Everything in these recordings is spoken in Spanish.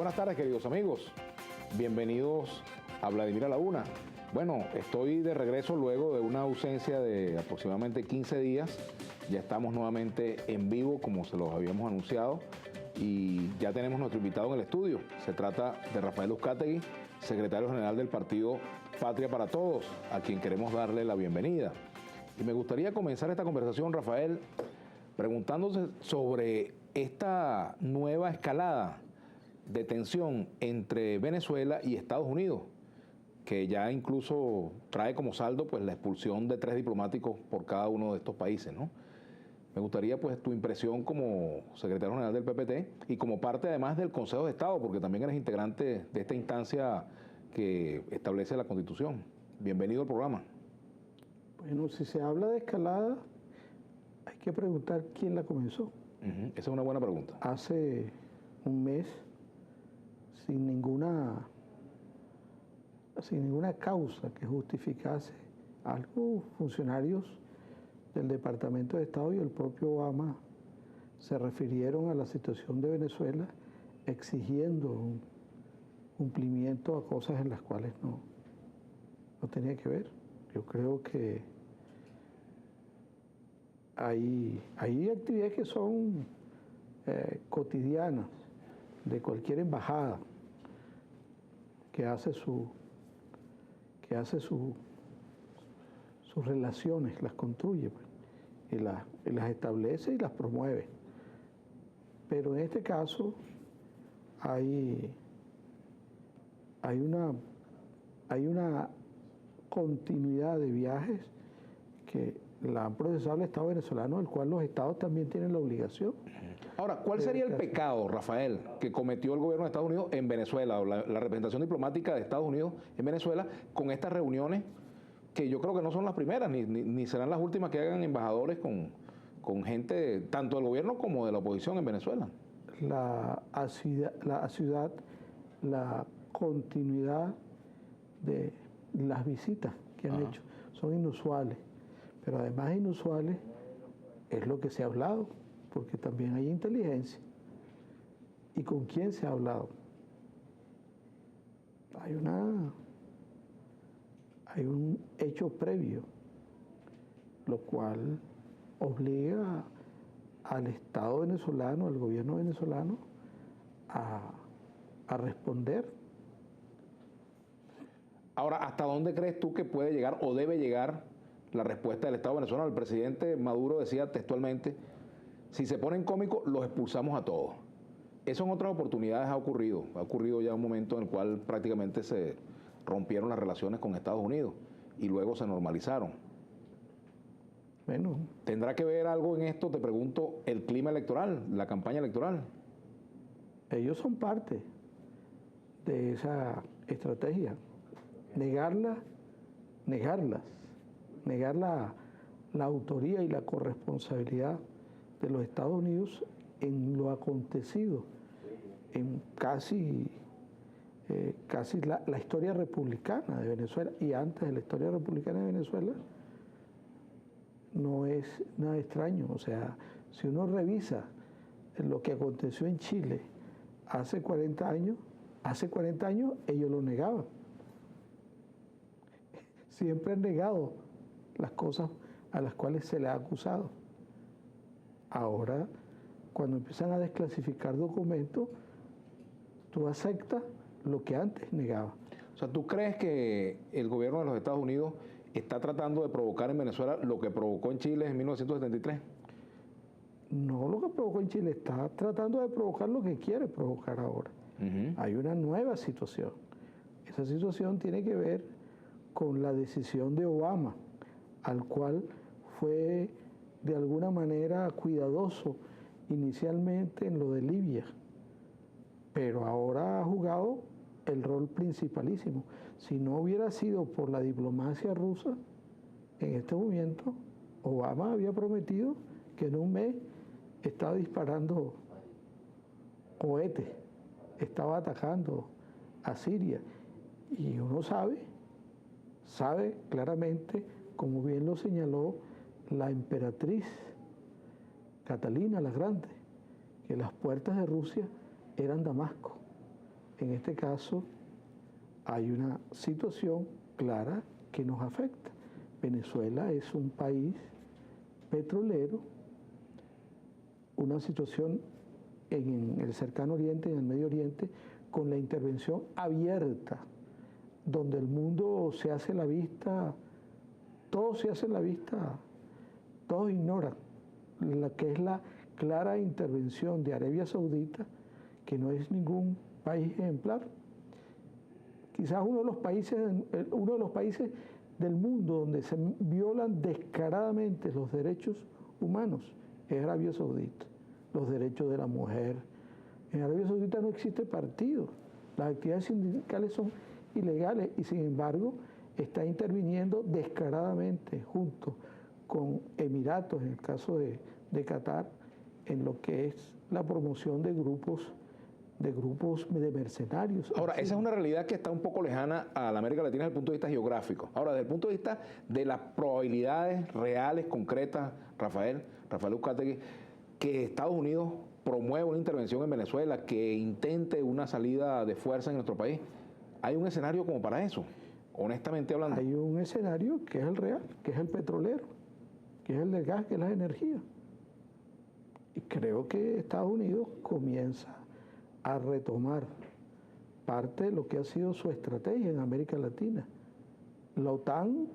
buenas tardes, queridos amigos. Bienvenidos a Vladimir a la Una. Bueno, estoy de regreso luego de una ausencia de aproximadamente 15 días. Ya estamos nuevamente en vivo, como se los habíamos anunciado, y ya tenemos nuestro invitado en el estudio. Se trata de Rafael Uzcategui, secretario general del partido Patria para Todos, a quien queremos darle la bienvenida. Y me gustaría comenzar esta conversación, Rafael, preguntándose sobre esta nueva escalada de tensión entre Venezuela y Estados Unidos, que ya incluso trae como saldo pues la expulsión de 3 diplomáticos por cada uno de estos países, ¿no? Me gustaría pues tu impresión como secretario general del PPT y como parte además del Consejo de Estado, porque también eres integrante de esta instancia que establece la Constitución. Bienvenido al programa. Bueno, si se habla de escalada, hay que preguntar quién la comenzó. Esa es una buena pregunta. Hace un mes, sin ninguna causa que justificase algo, funcionarios del Departamento de Estado y el propio Obama se refirieron a la situación de Venezuela exigiendo un cumplimiento a cosas en las cuales no tenía que ver. Yo creo que hay actividades que son cotidianas de cualquier embajada que hace sus relaciones, las construye pues, y las establece y las promueve. Pero en este caso hay una continuidad de viajes que la han procesado el Estado venezolano, del cual los Estados también tienen la obligación. Ahora, ¿cuál sería el pecado, Rafael, que cometió el gobierno de Estados Unidos en Venezuela, o la representación diplomática de Estados Unidos en Venezuela, con estas reuniones, que yo creo que no son las primeras, ni serán las últimas que hagan embajadores con gente tanto del gobierno como de la oposición en Venezuela? La continuidad de las visitas que han hecho son inusuales, pero además de inusuales es lo que se ha hablado, porque también hay inteligencia. ¿Y con quién se ha hablado? Hay un hecho previo, lo cual obliga al Estado venezolano, al gobierno venezolano, a responder. Ahora, ¿hasta dónde crees tú que puede llegar o debe llegar la respuesta del Estado venezolano? El presidente Maduro decía textualmente: si se ponen cómicos, los expulsamos a todos. Eso en otras oportunidades ha ocurrido ya un momento en el cual prácticamente se rompieron las relaciones con Estados Unidos y luego se normalizaron. Bueno, ¿tendrá que ver algo en esto, te pregunto, el clima electoral, la campaña electoral? Ellos son parte de esa estrategia. Negar la autoría y la corresponsabilidad de los Estados Unidos en lo acontecido en casi la historia republicana de Venezuela y antes de la historia republicana de Venezuela, no es nada extraño. O sea, si uno revisa lo que aconteció en Chile hace 40 años ellos lo negaban. Siempre han negado las cosas a las cuales se les ha acusado. Ahora, cuando empiezan a desclasificar documentos, tú aceptas lo que antes negaba. O sea, ¿tú crees que el gobierno de los Estados Unidos está tratando de provocar en Venezuela lo que provocó en Chile en 1973? No lo que provocó en Chile, está tratando de provocar lo que quiere provocar ahora. Hay una nueva situación. Esa situación tiene que ver con la decisión de Obama, al cual fue de alguna manera cuidadoso inicialmente en lo de Libia, pero ahora ha jugado el rol principalísimo. Si no hubiera sido por la diplomacia rusa, en este momento Obama había prometido que en un mes estaba disparando cohetes, estaba atacando a Siria, y uno sabe claramente, como bien lo señaló la emperatriz Catalina la Grande, que las puertas de Rusia eran Damasco. en este caso hay una situación clara que nos afecta. Venezuela es un país petrolero, una situación en el cercano oriente, en el Medio Oriente, con la intervención abierta, donde el mundo se hace la vista, todos se hacen la vista, todos ignoran la que es la clara intervención de Arabia Saudita, que no es ningún país ejemplar. Quizás uno de los países del mundo donde se violan descaradamente los derechos humanos es Arabia Saudita, los derechos de la mujer. En Arabia Saudita no existe partido, las actividades sindicales son ilegales y sin embargo está interviniendo descaradamente junto con Emiratos, en el caso de Qatar, en lo que es la promoción de grupos de mercenarios. Ahora, esa es una realidad que está un poco lejana a la América Latina desde el punto de vista geográfico. Ahora, desde el punto de vista de las probabilidades reales, concretas, Rafael Uzcategui, que Estados Unidos promueva una intervención en Venezuela, que intente una salida de fuerza en nuestro país, ¿hay un escenario como para eso? Honestamente hablando. Hay un escenario que es el real, que es el petrolero, que es el del gas, que es la energía. Y creo que Estados Unidos comienza a retomar parte de lo que ha sido su estrategia en América Latina. La OTAN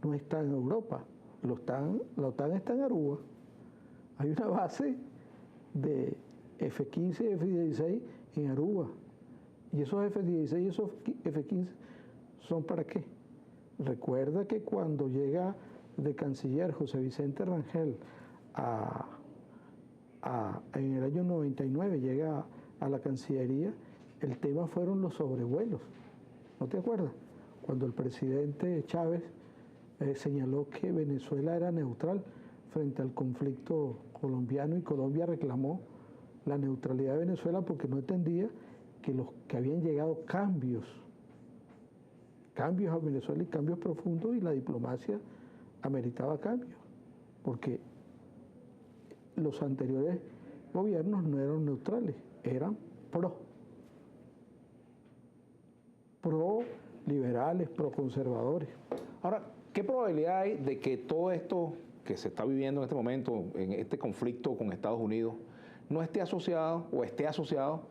no está en Europa, la OTAN está en Aruba. Hay una base de F-15 y F-16 en Aruba. Y esos F-16 y esos F-15 ¿son para qué? Recuerda que cuando llega de canciller José Vicente Rangel en el año 99, llega a la Cancillería, el tema fueron los sobrevuelos. ¿No te acuerdas? Cuando el presidente Chávez señaló que Venezuela era neutral frente al conflicto colombiano y Colombia reclamó la neutralidad de Venezuela porque no entendía que habían llegado cambios a Venezuela y cambios profundos y la diplomacia ameritaba cambios, porque los anteriores gobiernos no eran neutrales, eran pro-liberales, pro-conservadores. Ahora, ¿qué probabilidad hay de que todo esto que se está viviendo en este momento, en este conflicto con Estados Unidos, no esté asociado o esté asociado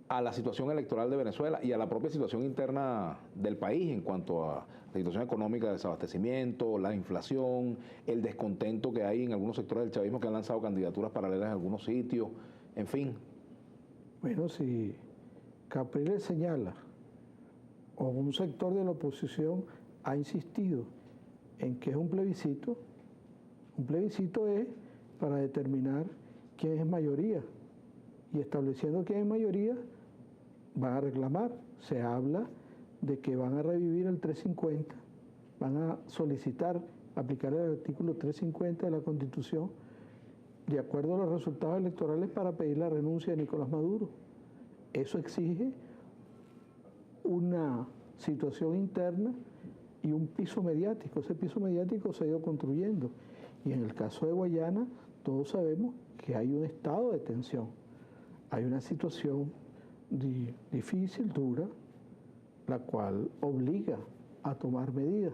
a la situación electoral de Venezuela y a la propia situación interna del país en cuanto a la situación económica de desabastecimiento, la inflación, el descontento que hay en algunos sectores del chavismo que han lanzado candidaturas paralelas en algunos sitios, en fin? Bueno, si Capriles señala o un sector de la oposición ha insistido en que es un plebiscito es para determinar quién es mayoría y estableciendo quién es mayoría van a reclamar. Se habla de que van a revivir el 350, van a solicitar aplicar el artículo 350 de la Constitución de acuerdo a los resultados electorales para pedir la renuncia de Nicolás Maduro. Eso exige una situación interna y un piso mediático. Ese piso mediático se ha ido construyendo. Y en el caso de Guayana, todos sabemos que hay un estado de tensión. Hay una situación difícil, dura, la cual obliga a tomar medidas.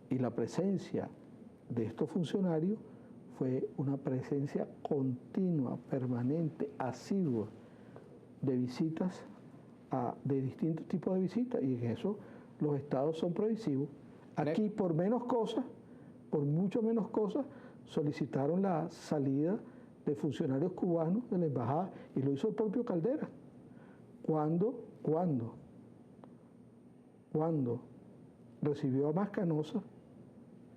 Y la presencia de estos funcionarios fue una presencia continua, permanente, asidua, de visitas, de distintos tipos de visitas, y en eso los estados son prohibitivos. Aquí, por menos cosas, por mucho menos cosas, solicitaron la salida de funcionarios cubanos de la embajada, y lo hizo el propio Caldera. ¿Cuándo recibió a Mascanosa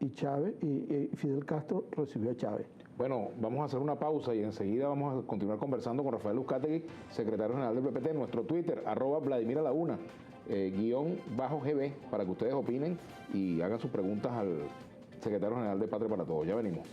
y Chávez, y Fidel Castro recibió a Chávez? Bueno, vamos a hacer una pausa y enseguida vamos a continuar conversando con Rafael Uzcategui, secretario general del PPT, en nuestro Twitter, @VladimirAlaUna, _GB, para que ustedes opinen y hagan sus preguntas al secretario general de Patria para Todos. Ya venimos.